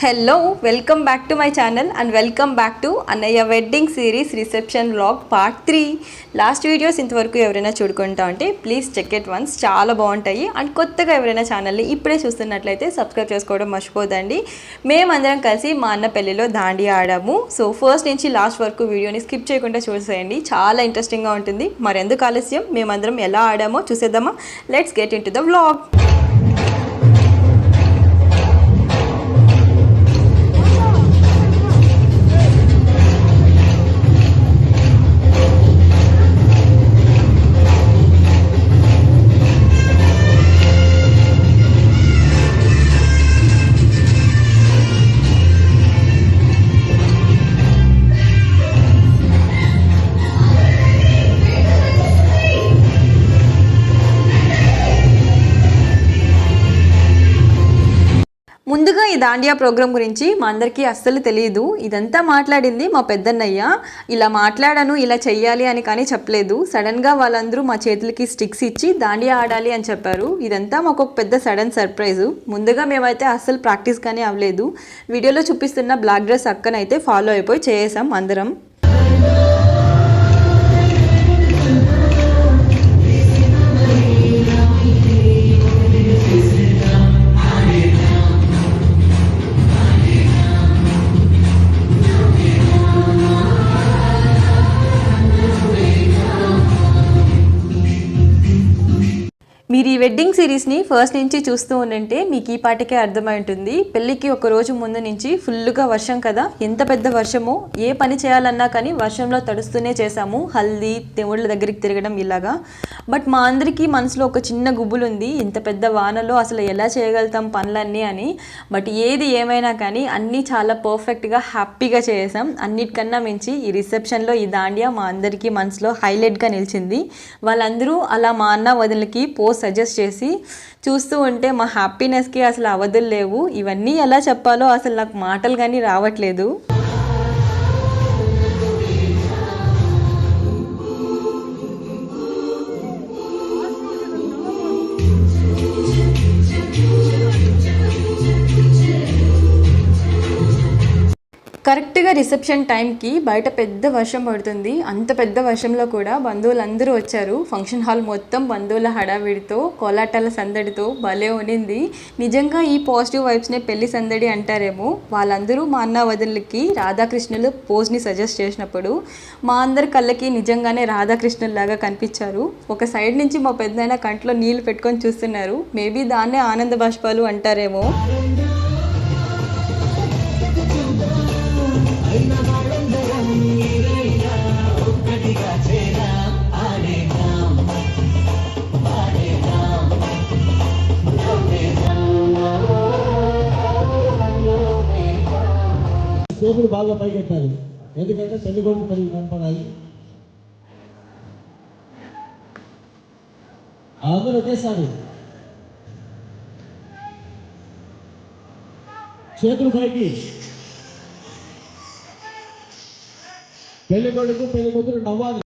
Hello welcome back to my channel and welcome back to అన్నయ్య wedding series reception vlog part 3. Last videos ఇంతవరకు ఎవరైనా చూడుకుంటా ఉంటే please check it once, చాలా బాగుంటాయి. And కొత్తగా ఎవరైనా ఛానల్ని ఇప్పుడే చూస్తున్నట్లయితే సబ్స్క్రైబ్ చేసుకోవడం మర్చిపోదండి. మేమందరం కలిసి మా అన్న పెళ్ళిలో దాండియా ఆడాము. సో ఫస్ట్ నుంచి లాస్ట్ వరకు వీడియోని స్కిప్ చేయకుండా చూసేయండి, చాలా ఇంట్రెస్టింగ్గా ఉంటుంది. మరెందుకు ఆలస్యం, మేమందరం ఎలా ఆడామో చూసేద్దామా? Let's get in to the vlog. ముందుగా ఈ దాండియా ప్రోగ్రామ్ గురించి మా అందరికీ అస్సలు తెలియదు. ఇదంతా మాట్లాడింది మా పెద్దన్నయ్య. ఇలా మాట్లాడాను, ఇలా చెయ్యాలి అని కానీ చెప్పలేదు. సడన్గా వాళ్ళందరూ మా చేతులకి స్టిక్స్ ఇచ్చి దాండియా ఆడాలి అని చెప్పారు. ఇదంతా మాకు ఒక పెద్ద సడన్ సర్ప్రైజు. ముందుగా మేమైతే అస్సలు ప్రాక్టీస్ కానీ అవ్వలేదు. వీడియోలో చూపిస్తున్న బ్లాక్ డ్రెస్ అక్కనైతే ఫాలో అయిపోయి చేసాం అందరం. మీరు ఈ వెడ్డింగ్ సిరీస్ని ఫస్ట్ నుంచి చూస్తూ ఉంటే మీకు ఈ పాటికే అర్థమై ఉంటుంది. పెళ్ళికి ఒక రోజు ముందు నుంచి ఫుల్గా వర్షం కదా, ఎంత పెద్ద వర్షమో. ఏ పని చేయాలన్నా కానీ వర్షంలో తడుస్తూనే చేసాము. హల్దీ, దేవుళ్ళ దగ్గరికి తిరగడం ఇలాగా. బట్ మా అందరికీ మనసులో ఒక చిన్న గుబులు ఉంది, ఇంత పెద్ద వానలో అసలు ఎలా చేయగలుగుతాం పనులన్నీ అని. బట్ ఏది ఏమైనా కానీ అన్నీ చాలా పర్ఫెక్ట్గా హ్యాపీగా చేసాం. అన్నిటికన్నా మించి ఈ రిసెప్షన్లో ఈ దాండియా మా అందరికీ మనసులో హైలైట్గా నిలిచింది. వాళ్ళందరూ అలా మా అన్న వదినలకి పోస్ట్ సజెస్ట్ చేసి చూస్తూ ఉంటే మా హ్యాపీనెస్కి అసలు అవధులు లేవు. ఇవన్నీ ఎలా చెప్పాలో అసలు నాకు మాటలు కానీ రావట్లేదు. కరెక్ట్గా రిసెప్షన్ టైంకి బయట పెద్ద వర్షం పడుతుంది. అంత పెద్ద వర్షంలో కూడా బంధువులందరూ వచ్చారు. ఫంక్షన్ హాల్ మొత్తం బంధువుల హడావిడితో, కోలాటాల సందడితో భలే ఉనింది. నిజంగా ఈ పాజిటివ్ వైబ్స్నే పెళ్లి సందడి అంటారేమో. వాళ్ళందరూ మా అన్న వదినలకి రాధాకృష్ణులు పోజ్ని సజెస్ట్ చేసినప్పుడు మా అందరి కళ్ళకి నిజంగానే రాధాకృష్ణుల్లాగా కనిపించారు. ఒక సైడ్ నుంచి మా పెద్దనాయన కంట్లో నీళ్లు పెట్టుకొని చూస్తున్నారు. మేబీ దాన్నే ఆనంద బాష్పాలు అంటారేమో. చేతులు బాగా పైకెట్టాలి, ఎందుకంటే పెళ్లి కొడుకు పెళ్లి కనపడాలి. అందరూ ఒకేసారి చేతులు పైకి. పెళ్లి కొడుకు పెళ్లి కూతురు నవ్వాలి.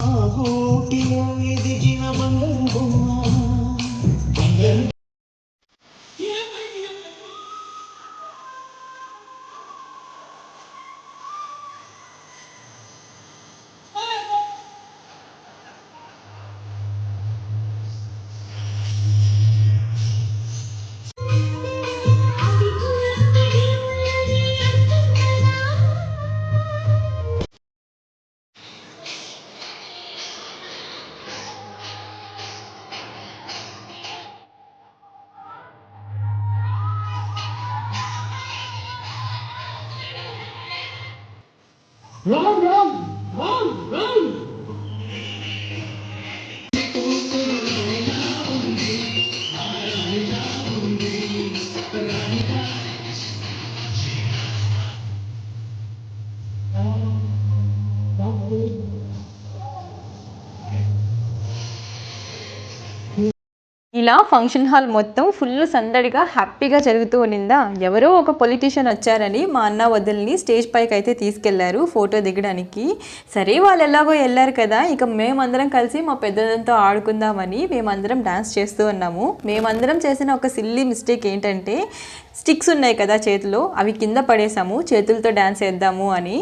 Run, run, run, run! ఈ ఇలా ఫంక్షన్ హాల్ మొత్తం ఫుల్ సందడిగా హ్యాపీగా జరుగుతూ ఉన్నిందా. ఎవరో ఒక పొలిటీషియన్ వచ్చారని మా అన్న వదిలిని స్టేజ్ పైకి అయితే తీసుకెళ్లారు ఫోటో దిగడానికి. సరే వాళ్ళు ఎలాగో వెళ్ళారు కదా, ఇక మేమందరం కలిసి మా పెద్దదంతో ఆడుకుందామని మేమందరం డాన్స్ చేస్తూ ఉన్నాము. మేమందరం చేసిన ఒక సిల్లీ మిస్టేక్ ఏంటంటే స్టిక్స్ ఉన్నాయి కదా చేతిలో, అవి కింద పడేసాము చేతులతో డాన్స్ వేద్దాము అని.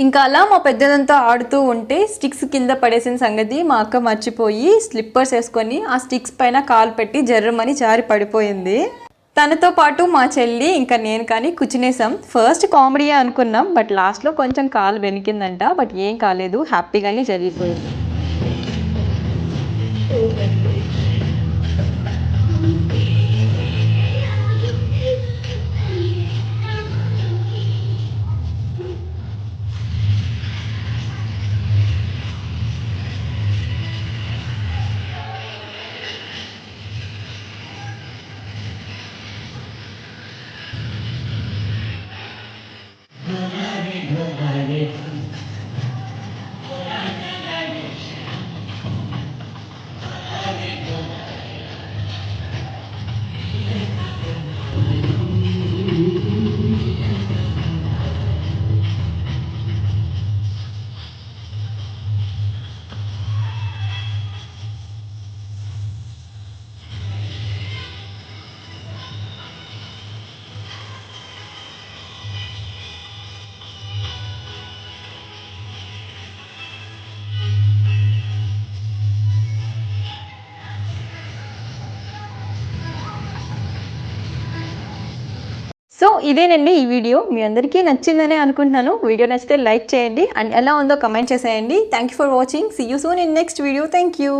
ఇంకా అలా మా పెద్దదంతా ఆడుతూ ఉంటే స్టిక్స్ కింద పడేసిన సంగతి మా అక్క మర్చిపోయి స్లిప్పర్స్ వేసుకొని ఆ స్టిక్స్ పైన కాలు పెట్టి జర్రమని జారి పడిపోయింది. తనతో పాటు మా చెల్లి ఇంకా నేను కానీ కూర్చునేసాం. ఫస్ట్ కామెడీయే అనుకున్నాం, బట్ లాస్ట్లో కొంచెం కాలు వెనికిందంట. బట్ ఏం కాలేదు, హ్యాపీగానే జరిగిపోయింది. సో ఇదేనండి ఈ వీడియో. మీ అందరికీ నచ్చిందనే అనుకుంటున్నాను. వీడియో నచ్చితే లైక్ చేయండి అండ్ ఎలా ఉందో కమెంట్ చేసేయండి. Thank you for watching. See you soon in next video. Thank you.